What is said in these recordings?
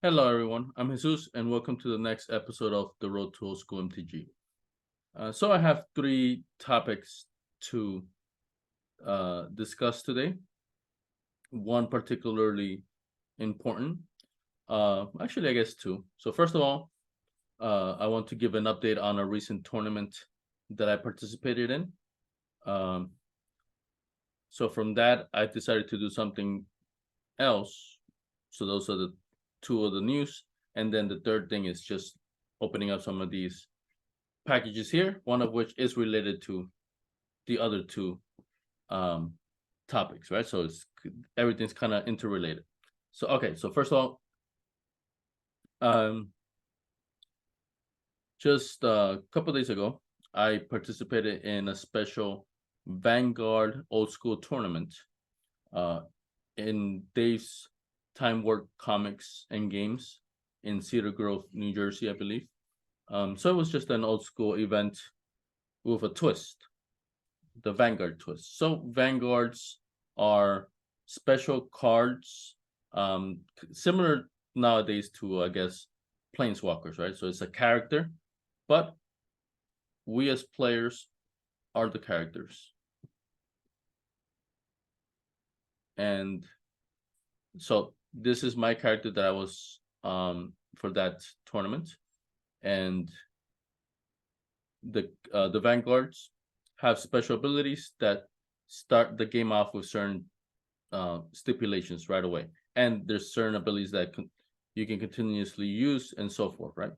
Hello, everyone. I'm Jesus, and welcome to the next episode of the Road to Old School MTG. So I have three topics to discuss today. One particularly important. Actually, I guess two. So first of all, I want to give an update on a recent tournament that I participated in. Um, so from that, I decided to do something else. So those are the two of the news, and then the third thing is just opening up some of these packages here, one of which is related to the other two topics, right? So it's everything's kind of interrelated. So okay, so first of all, just a couple days ago, I participated in a special Vanguard Old School tournament in Dave's Time Warp Comics and Games in Cedar Grove, New Jersey, I believe. So it was just an old school event with a twist, the Vanguard twist. So Vanguards are special cards, similar nowadays to, I guess, Planeswalkers, right? So it's a character, but we as players are the characters. And so this is my character that I was for that tournament, and the Vanguards have special abilities that start the game off with certain stipulations right away, and there's certain abilities that you can continuously use and so forth, right?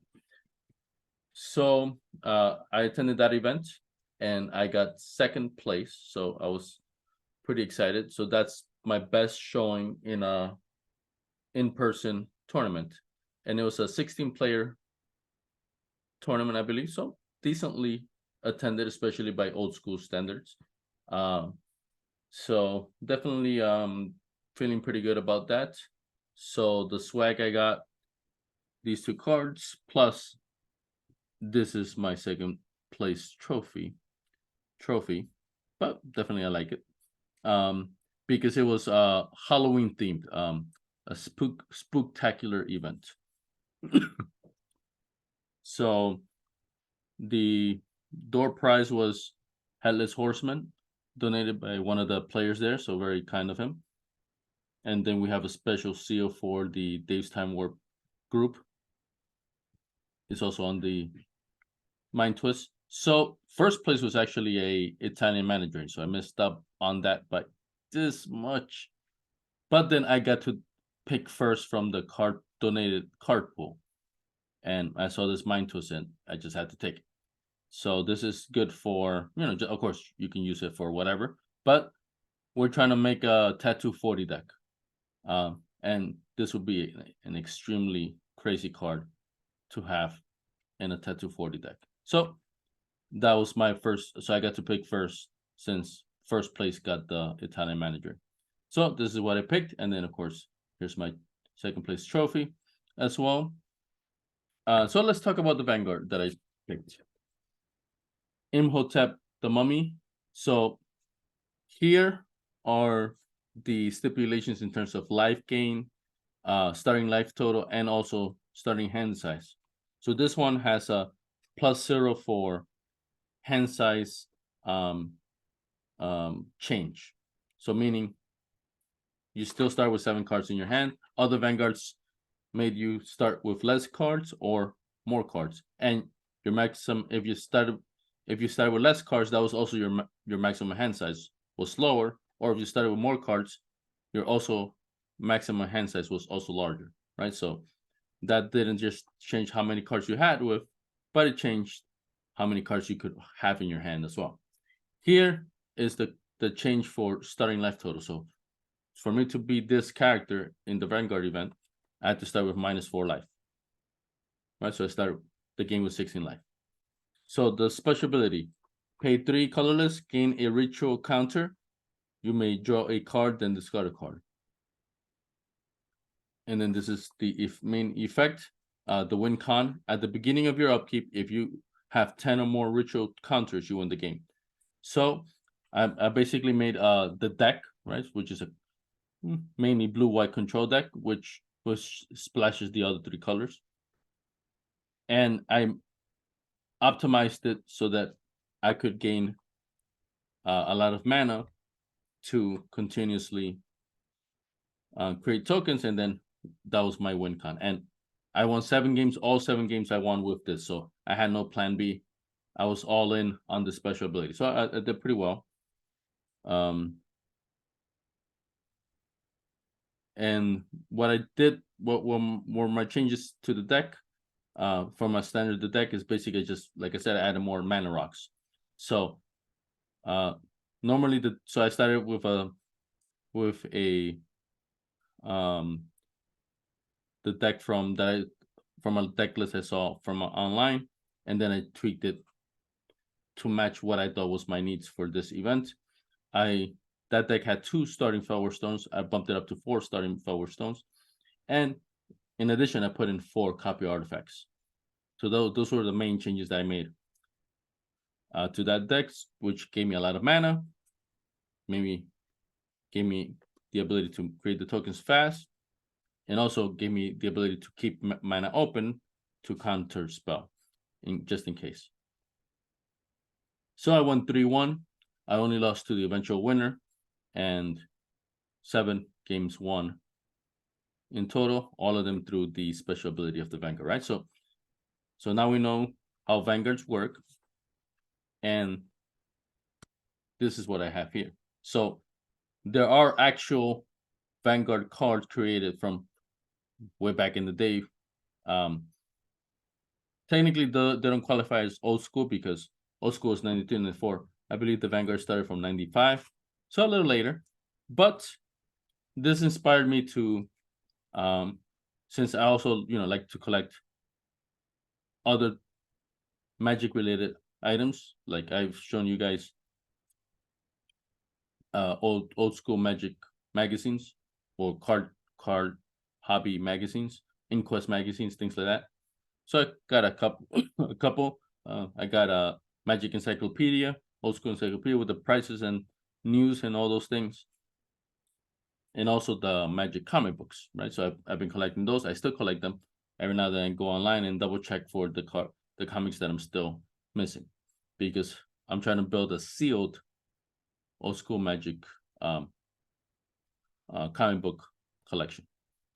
So I attended that event and I got second place, so I was pretty excited. So that's my best showing in a in-person tournament, and it was a 16-player tournament, I believe. So decently attended, especially by old school standards. So definitely feeling pretty good about that. So the swag I got, these two cards, plus this is my second place trophy, but definitely I like it. Because it was Halloween themed, a spooktacular event. So the door prize was Headless Horseman, donated by one of the players there, so very kind of him. And then we have a special seal for the Dave's Time Warp group. It's also on the Mind Twist. So first place was actually a Italian manager, so I messed up on that by this much. But then I got to pick first from the card donated card pool, and I saw this Mind Twist, and I just had to take it. So this is good for, of course you can use it for whatever, but we're trying to make a Tattoo 40 deck. And this would be an extremely crazy card to have in a Tattoo 40 deck. So that was my first, so I got to pick first since first place got the Italian manager. So this is what I picked, and then of course here's my second place trophy as well. So let's talk about the Vanguard that I picked. Imhotep the Mummy. So here are the stipulations in terms of life gain, starting life total, and also starting hand size. So this one has a +0 for hand size change. So meaning you still start with 7 cards in your hand. Other Vanguards made you start with less cards or more cards, and your maximum, if you started with less cards, that was also your maximum hand size was lower, or if you started with more cards, your also maximum hand size was also larger, right? So that didn't just change how many cards you had with, but it changed how many cards you could have in your hand as well. Here is the change for starting life total. So for me to be this character in the Vanguard event, I had to start with -4 life, right? So I started the game with 16 life. So the special ability, pay 3 colorless, gain a ritual counter. You may draw a card, then discard a card. And then this is the main effect, the win con. At the beginning of your upkeep, if you have 10 or more ritual counters, you win the game. So I basically made the deck, right, which is a mainly blue-white control deck, which which splashes the other 3 colors. And I optimized it so that I could gain a lot of mana to continuously create tokens, and then that was my win con. And I won 7 games. All 7 games I won with this, so I had no plan B. I was all in on the special ability, so I did pretty well. And what I did, what were my changes to the deck from my standard? The deck is basically just, like I said, I added more mana rocks. So normally so I started with a the deck from a deck list I saw from online, and then I tweaked it to match what I thought was my needs for this event. That deck had 2 starting Felwar Stones. I bumped it up to 4 starting Felwar Stones, and in addition, I put in 4 copy artifacts. So those were the main changes that I made to that deck, which gave me a lot of mana. Maybe gave me the ability to create the tokens fast, and also gave me the ability to keep mana open to counter spell, just in case. So I won 3-1. I only lost to the eventual winner, and 7 games won in total, all of them through the special ability of the Vanguard, right? So now we know how Vanguards work, and this is what I have here. So there are actual Vanguard cards created from way back in the day. Technically, they don't qualify as old school because old school is 92 and 94. I believe the Vanguard started from 95, so a little later. But this inspired me to, since I also like to collect other Magic related items, like I've shown you guys old school Magic magazines or card hobby magazines, Inquest magazines, things like that. So I got a couple. I got a Magic Encyclopedia, Old School Encyclopedia with the prices and news and all those things, and also the Magic comic books, right? So I've been collecting those. I still collect them. Every now and then I go online and double check for the comics that I'm still missing, because I'm trying to build a sealed Old School Magic comic book collection.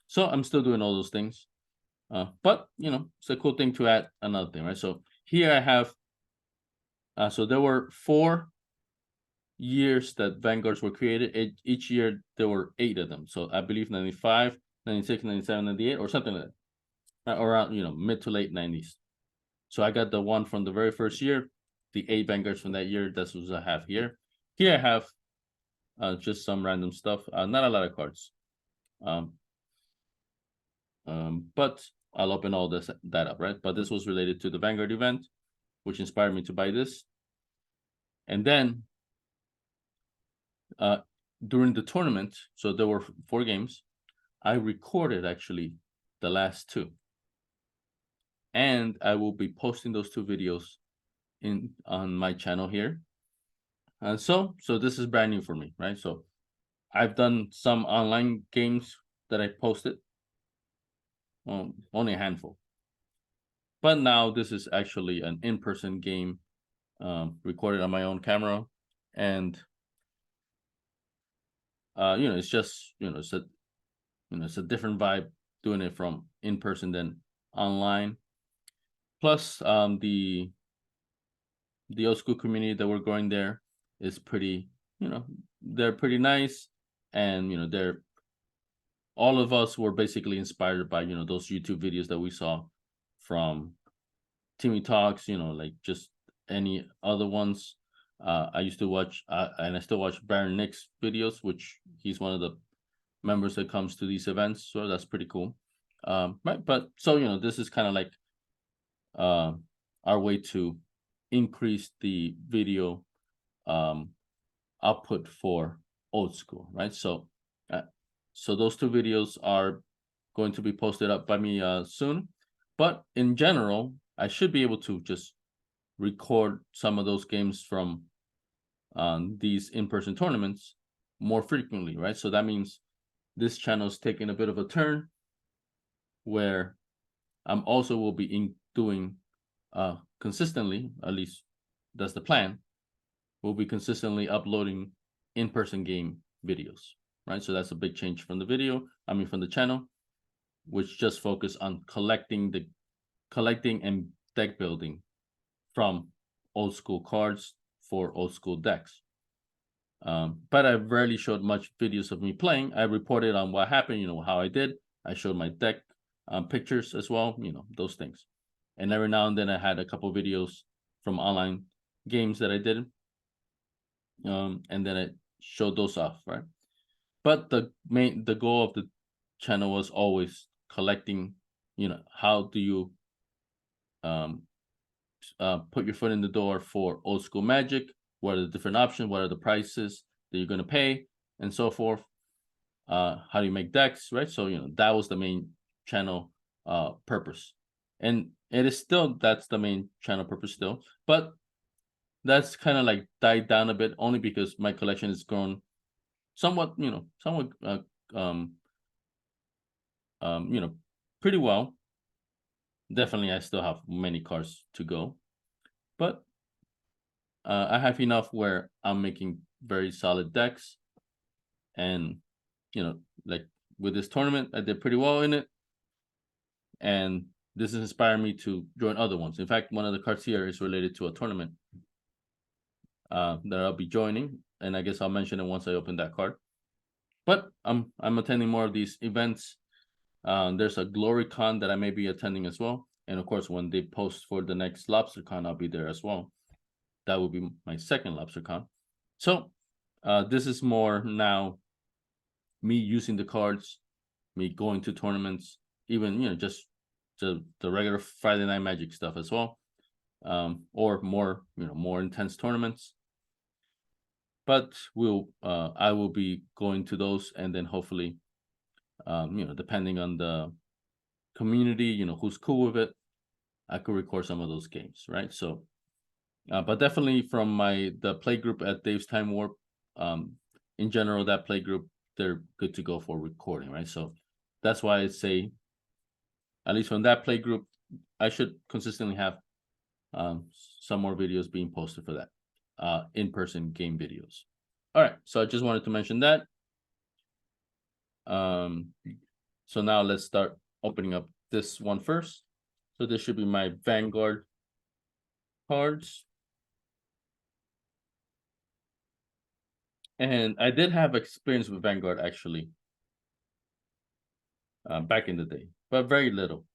So I'm still doing all those things. But it's a cool thing to add another thing, right? So here I have, so there were 4 years that Vanguards were created. Each year there were 8 of them. So I believe 95, 96, 97, 98, or something like that, around mid to late 90s. So I got the one from the very first year, the 8 Vanguards from that year. That's what I have here. Here I have just some random stuff, not a lot of cards. But I'll open all that up, right? But this was related to the Vanguard event, which inspired me to buy this. And then during the tournament, so there were 4 games, I recorded actually the last 2. And I will be posting those 2 videos on my channel here. So this is brand new for me, right? So I've done some online games that I posted, only a handful. But now this is actually an in-person game, recorded on my own camera, and it's just it's a different vibe doing it from in person than online. Plus, the old school community that we're growing there is pretty, they're pretty nice, and they're, all of us were basically inspired by those YouTube videos that we saw from Timmy Talks, like just any other ones. I used to watch, and I still watch Baron Nick's videos, which he's one of the members that comes to these events, so that's pretty cool. Right, but so this is kind of like our way to increase the video output for old school, right? So those 2 videos are going to be posted up by me soon. But in general, I should be able to just record some of those games from these in-person tournaments more frequently, right? So that means this channel is taking a bit of a turn, where I'm also will be doing consistently, at least that's the plan, we'll be consistently uploading in-person game videos, right? So that's a big change from the video, from the channel, which just focus on collecting and deck building from old school cards for old school decks. But I rarely showed much videos of me playing. I reported on what happened, how I did. I showed my deck pictures as well, those things. And every now and then I had a couple videos from online games that I did. And then I showed those off, right? But the goal of the channel was always collecting, how do you put your foot in the door for old school Magic? What are the different options? What are the prices that you're going to pay, and so forth? How do you make decks, right? So that was the main channel purpose, and it is still that's the main channel purpose still. But that's kind of like died down a bit, only because my collection has grown somewhat, pretty well. Definitely, I still have many cards to go, but I have enough where I'm making very solid decks, and like with this tournament, I did pretty well in it, and this has inspired me to join other ones. In fact, one of the cards here is related to a tournament that I'll be joining, and I guess I'll mention it once I open that card. But I'm attending more of these events. There's a Glory Con that I may be attending as well, and of course, when they post for the next Lobster Con, I'll be there as well. That will be my second Lobster Con. So this is more now me using the cards, me going to tournaments, even just the regular Friday Night Magic stuff as well, or more more intense tournaments. But I will be going to those, and then hopefully, depending on the community, who's cool with it, I could record some of those games, right? So, but definitely from the play group at Dave's Time Warp, in general, that play group, they're good to go for recording, right? So that's why I say, at least from that play group, I should consistently have some more videos being posted for that in-person game videos. All right, so I just wanted to mention that. So now let's start opening up this one first. So this should be my Vanguard cards. And I did have experience with Vanguard, actually, back in the day, but very little.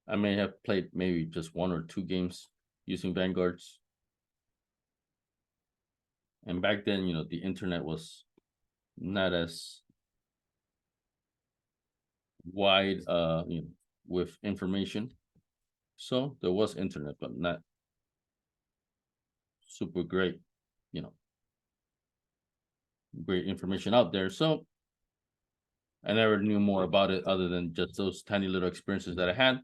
I may have played maybe just 1 or 2 games using Vanguards. And back then, the internet was not as wide, with information. So there was internet, but not super great, great information out there. So I never knew more about it other than just those tiny little experiences that I had.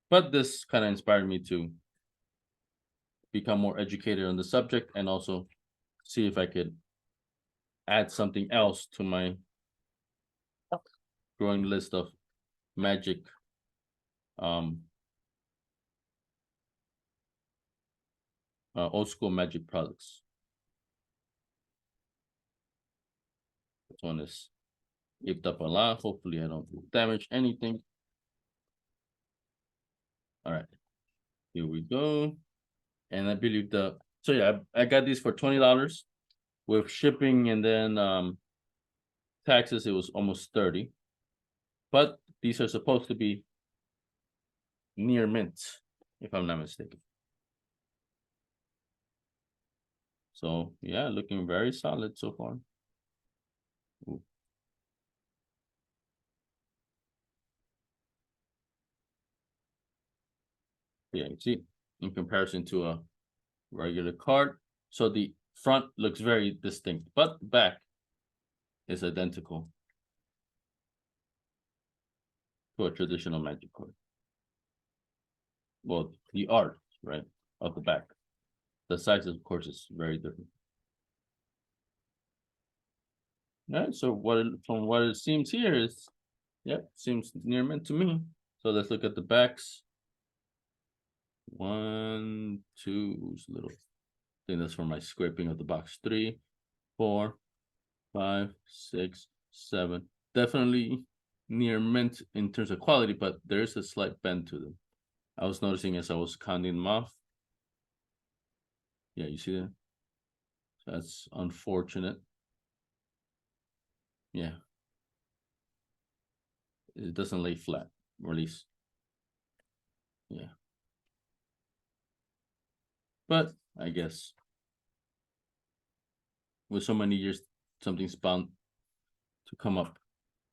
But this kind of inspired me to become more educated on the subject, and also see if I could add something else to my growing list of Magic old school Magic products. This one is ipped up a lot. Hopefully I don't damage anything. All right, here we go. And I believe so yeah, I got these for $20 with shipping, and then taxes, it was almost 30. But these are supposed to be near mint, if I'm not mistaken. So yeah, looking very solid so far. Ooh. Yeah, you see, in comparison to a regular card, so the front looks very distinct, but the back is identical to a traditional Magic card. Well, the art, right, of the back. The size, of course, is very different. All right, so from what it seems here is, yep, seems near mint to me. So let's look at the backs. 1, 2, it's a little. I think that's for my scraping of the box. 3, 4, 5, 6, 7. Definitely near mint in terms of quality, but there is a slight bend to them. I was noticing as I was counting them off. Yeah, you see that? So that's unfortunate. Yeah. It doesn't lay flat, or at least. Yeah. But I guess with so many years, something's bound to come up.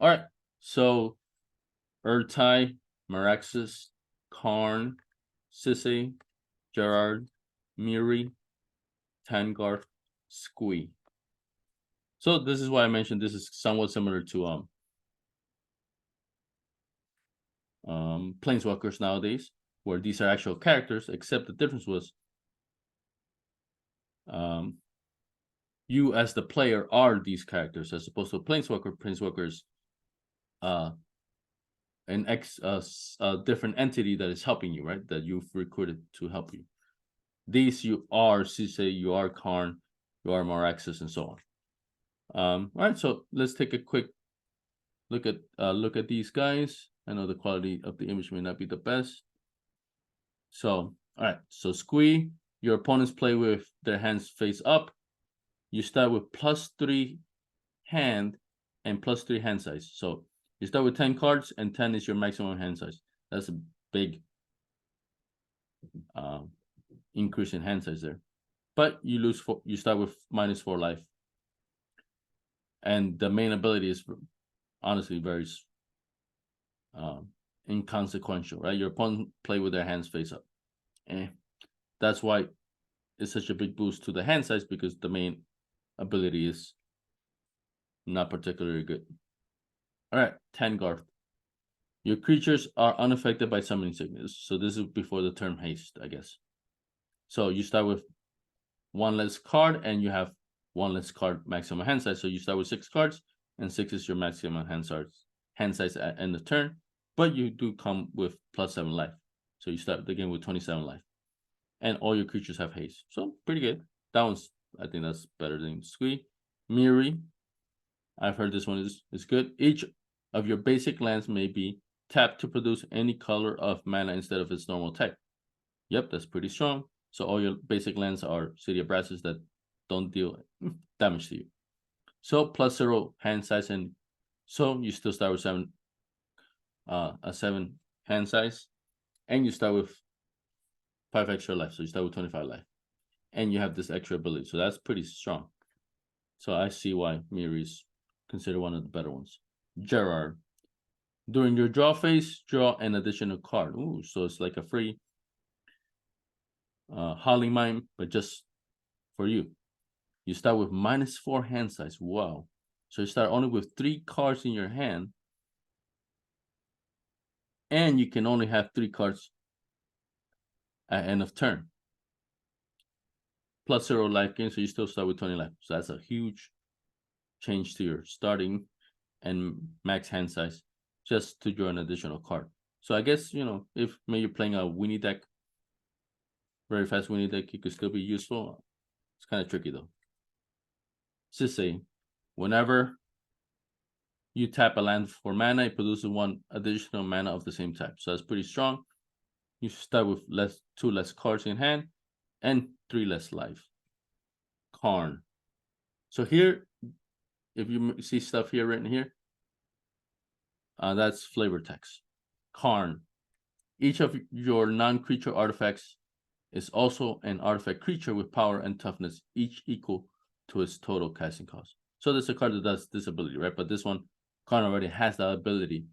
All right. So Urtai, Meraxis, Karn, Sisse, Gerard, Miri, Tangarth, Squee. So this is why I mentioned this is somewhat similar to Planeswalkers nowadays, where these are actual characters, except the difference was you as the player are these characters, as opposed to Planeswalker. Planeswalkers a different entity that is helping you, right? That you've recruited to help you. These you are Sisse, you are Karn, you are Maraxis, and so on. All right, so let's take a quick look at these guys. I know the quality of the image may not be the best. So, all right, so Squee, your opponents play with their hands face up. You start with +3 hand and +3 hand size. So you start with 10 cards, and 10 is your maximum hand size. That's a big increase in hand size there. But you lose you start with -4 life. And the main ability is honestly very inconsequential, right? Your opponent play with their hands face up. That's why it's such a big boost to the hand size, because the main ability is not particularly good. All right, Tangarth. Your creatures are unaffected by summoning sickness. So this is before the term haste, I guess. So you start with 1 less card, and you have 1 less card maximum hand size. So you start with 6 cards, and 6 is your maximum hand size at end of turn. But you do come with +7 life. So you start the game with 27 life. And all your creatures have haste. So pretty good. That one's, I think that's better than Squee. Miri. I've heard this one is good. Each of your basic lands may be tapped to produce any color of mana instead of its normal type. Yep, that's pretty strong. So all your basic lands are City of Brasses that don't deal damage to you. So +0 hand size, and so you still start with a 7 hand size, and you start with 5 extra life. So you start with 25 life, and you have this extra ability. So that's pretty strong. So I see why Miri is considered one of the better ones. Gerard. During your draw phase, draw an additional card. Ooh, so it's like a free Howling Mine, but just for you. You start with -4 hand size. Wow. So you start only with 3 cards in your hand, and you can only have 3 cards at end of turn. +0 life gain, so you still start with 20 life. So that's a huge change to your starting and max hand size, just to draw an additional card. So I guess, if maybe you're playing a Winnie deck, very fast Winnie deck, it could still be useful. It's kind of tricky though. Sisse, whenever you tap a land for mana, it produces 1 additional mana of the same type. So that's pretty strong. You start with 2 less cards in hand and 3 less life. Karn. So here, if you see stuff here written here, that's flavor text. Karn. Each of your non-creature artifacts is also an artifact creature with power and toughness, each equal to its total casting cost. So there's a card that does this ability, right? But this one, Karn already has that ability,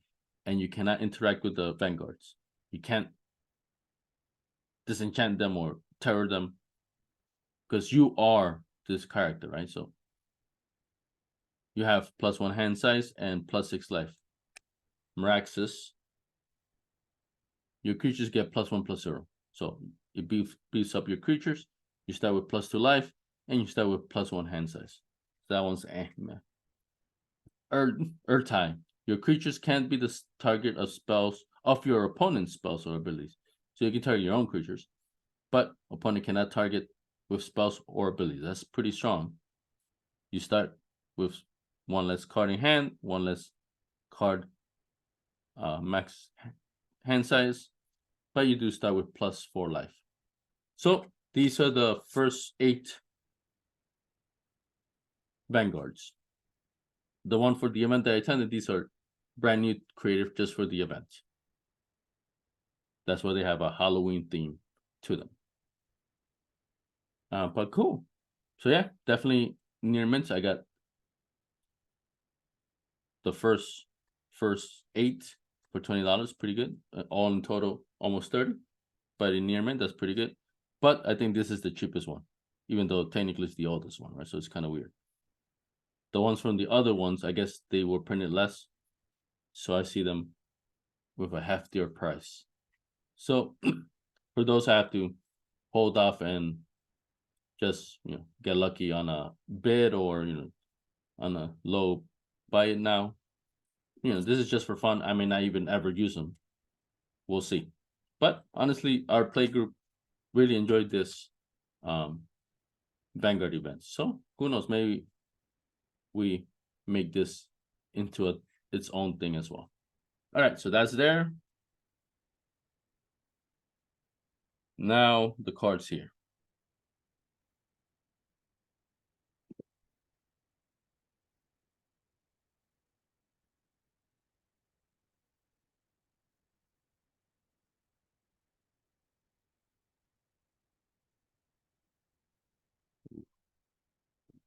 and you cannot interact with the Vanguards. You can't disenchant them or terror them, because you are this character, right? So you have +1 hand size and +6 life. Meraxis. Your creatures get +1/+0. So it beefs up your creatures. You start with +2 life, and you start with +1 hand size. That one's man. Earth tie. Your creatures can't be the target of spells of your opponent's spells or abilities. So you can target your own creatures, but opponent cannot target with spells or abilities. That's pretty strong. You start with one less card in hand, one less card max hand size, but you do start with +4 life. So these are the first 8 Vanguards. The one for the event that I attended, these are brand new creative just for the event. That's why they have a Halloween theme to them. But cool. So yeah, definitely near mint. I got the first 8 for $20, pretty good. All in total, almost 30. But in near mint, that's pretty good. But I think this is the cheapest one, even though technically it's the oldest one, right? So it's kind of weird. The ones from the other ones, I guess they were printed less, so I see them with a heftier price. So for those, I have to hold off and just get lucky on a bid or on a low buy it now. This is just for fun. I may not even ever use them. We'll see. But honestly, our play group really enjoyed this Vanguard event. So who knows? Maybe we make this into its own thing as well. All right, so that's there. Now the cards here.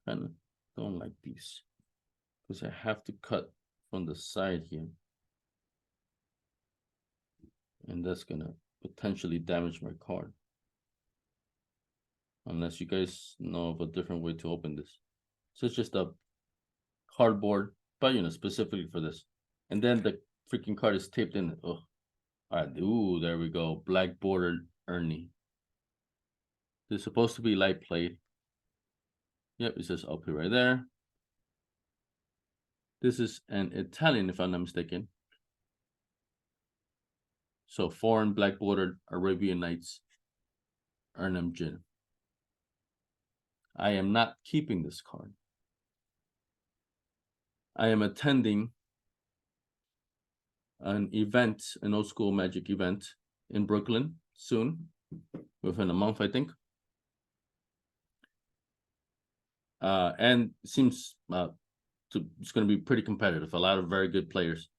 Kind of don't like these because I have to cut from the side here, and that's gonna potentially damage my card. Unless you guys know of a different way to open this. So it's just a cardboard, but specifically for this. And then the freaking card is taped in. Oh, all right. Ooh, there we go. Black bordered Ernie. This is supposed to be light plate. Yep, it says LP right there. This is an Italian, if I'm not mistaken. So foreign black bordered Arabian Nights Ernham Gin. I am not keeping this card. I am attending an event, an Old School Magic event in Brooklyn soon, within a month, I think. And it seems it's going to be pretty competitive. A lot of very good players,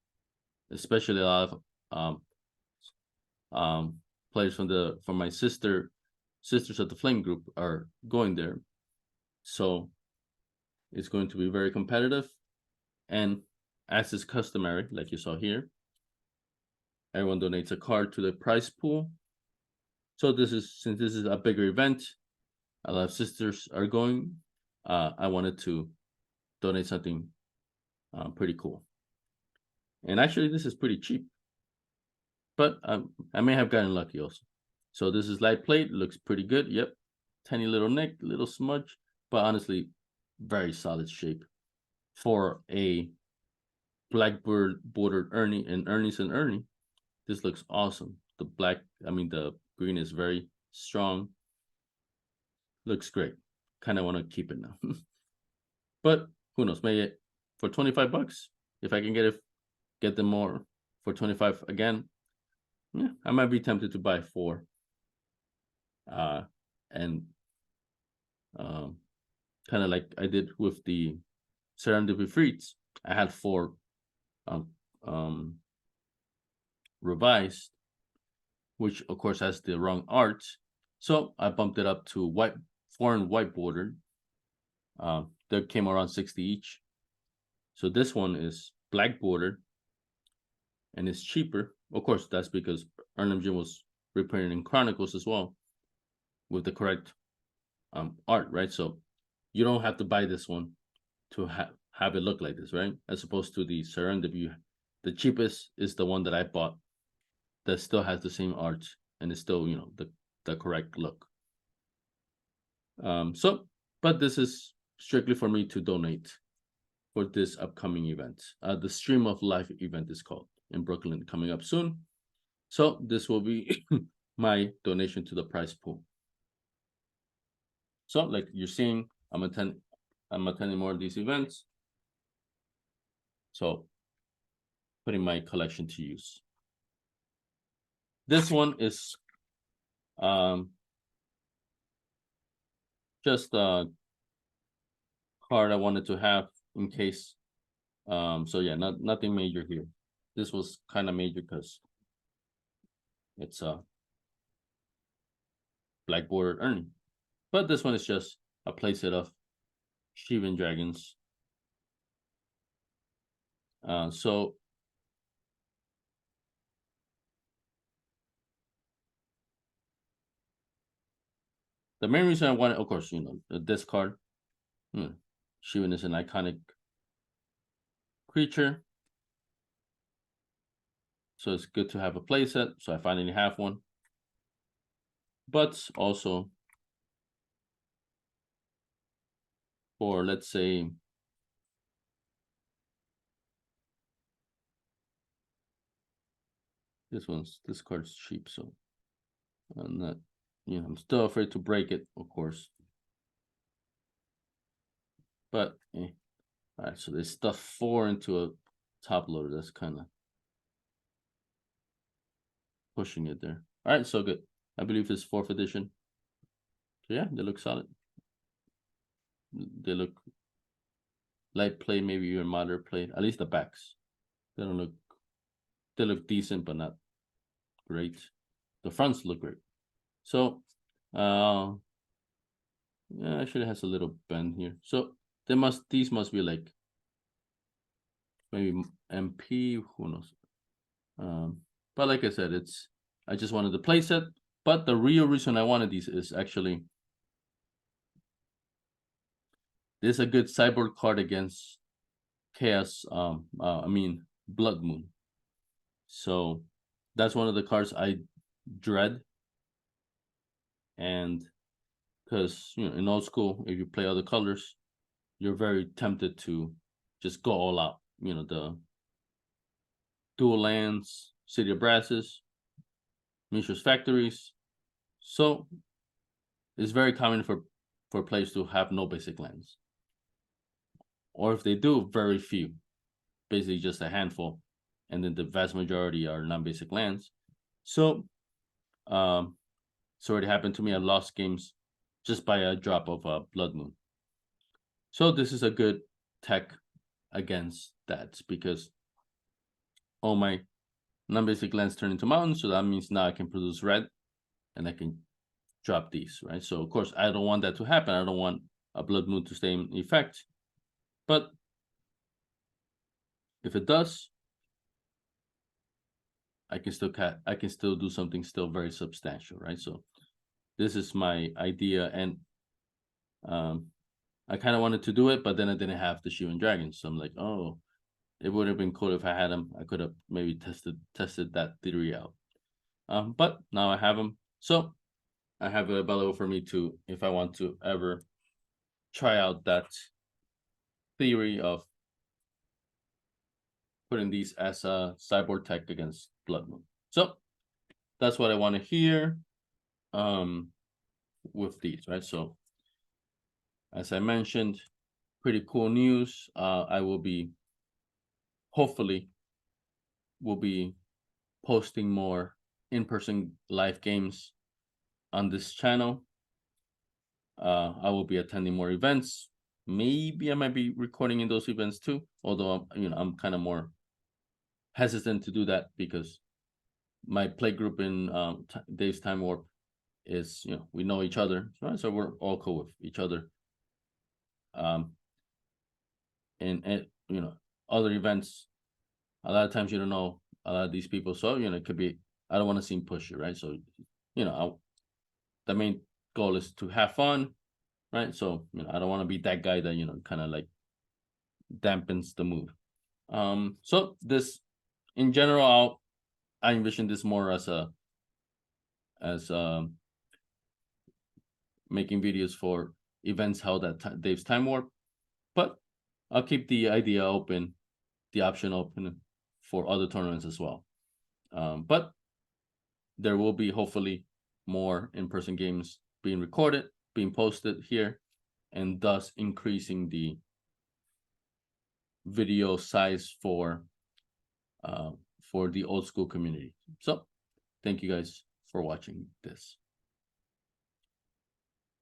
especially a lot of players from my sisters of the Flame group are going there. So it's going to be very competitive. And as is customary, like you saw here, everyone donates a card to the prize pool. So since this is a bigger event, a lot of sisters are going. I wanted to donate something pretty cool. And actually, this is pretty cheap. But I may have gotten lucky also. So this is light plate. Looks pretty good. Yep. Tiny little nick, little smudge. But honestly, very solid shape for a blackbird bordered Ernie and Ernie's and Ernie. This looks awesome. The green is very strong. Looks great. Kind of want to keep it now. But who knows? Maybe for $25, if I can get them more for 25 again, yeah, I might be tempted to buy 4. And kind of like I did with the Serendipity Freaks. I had 4 revised, which of course has the wrong art. So I bumped it up to foreign white bordered. They came around 60 each. So this one is black bordered and it's cheaper. Of course, that's because Ernham Gin was reprinted in Chronicles as well with the correct art, right? So you don't have to buy this one to have it look like this, right? As opposed to the Serendipity, the cheapest is the one that I bought that still has the same art and is still, the correct look. But this is strictly for me to donate for this upcoming event. The Stream of Life event is called in Brooklyn, coming up soon. So this will be my donation to the prize pool. So like you're seeing, I'm attending more of these events. So putting my collection to use. This one is just a card I wanted to have in case. So yeah, nothing major here. This was kind of major because it's a black bordered Ernie. But this one is just a playset of Shivan Dragons. So the main reason I wanted, of course, this card. Shivan is an iconic creature. So it's good to have a playset. So I finally have one. But also for, let's say, this card's cheap, so I'm not, I'm still afraid to break it, of course. But all right, so they stuffed 4 into a top loader. That's kind of pushing it there. All right, so good. I believe it's 4th edition. So yeah, they look solid. They look light play, maybe even moderate play. At least the backs. They look decent, but not great. The fronts look great. So yeah, actually it has a little bend here. So these must be like maybe MP, who knows. But like I said, I just wanted the playset. But the real reason I wanted these is actually this is a good sideboard card against Chaos. Blood Moon. So that's one of the cards I dread. And because in Old School, if you play other colors, you're very tempted to just go all out. The dual lands, City of Brasses, Mishra's Factories. So it's very common for players to have no basic lands. Or if they do, very few. Basically just a handful. And then the vast majority are non-basic lands. So it's already happened to me. I lost games just by a drop of Blood Moon. So this is a good tech against that because all my non-basic lands turn into mountains. So that means now I can produce red and I can drop these, right? So of course I don't want that to happen. I don't want a Blood Moon to stay in effect. But if it does, I can still do something still very substantial, right? So this is my idea, and I kind of wanted to do it, but then I didn't have the Shivan Dragons. So I'm like, oh, it would have been cool if I had them. I could have maybe tested that theory out. But now I have them. So I have it available for me to, if I want to ever try out that theory of putting these as a sideboard tech against Blood Moon. So that's what I want to hear with these, right? So as I mentioned, pretty cool news. I will be, hopefully, will be posting more in-person live games on this channel. I will be attending more events. Maybe I might be recording in those events too, although I'm kind of more hesitant to do that because my play group in Dave's Time Warp is, we know each other, right? So we're all cool with each other. And other events, a lot of times you don't know a lot of these people, so it could be, I don't want to seem pushy, right? So the main goal is to have fun, right? So I don't want to be that guy that kind of like dampens the mood. So this, in general, I envision this more as making videos for events held at Dave's Time Warp, but I'll keep the idea open, the option open for other tournaments as well. But there will be hopefully more in-person games being recorded, being posted here, and thus increasing the video size for the old school community. So thank you guys for watching this.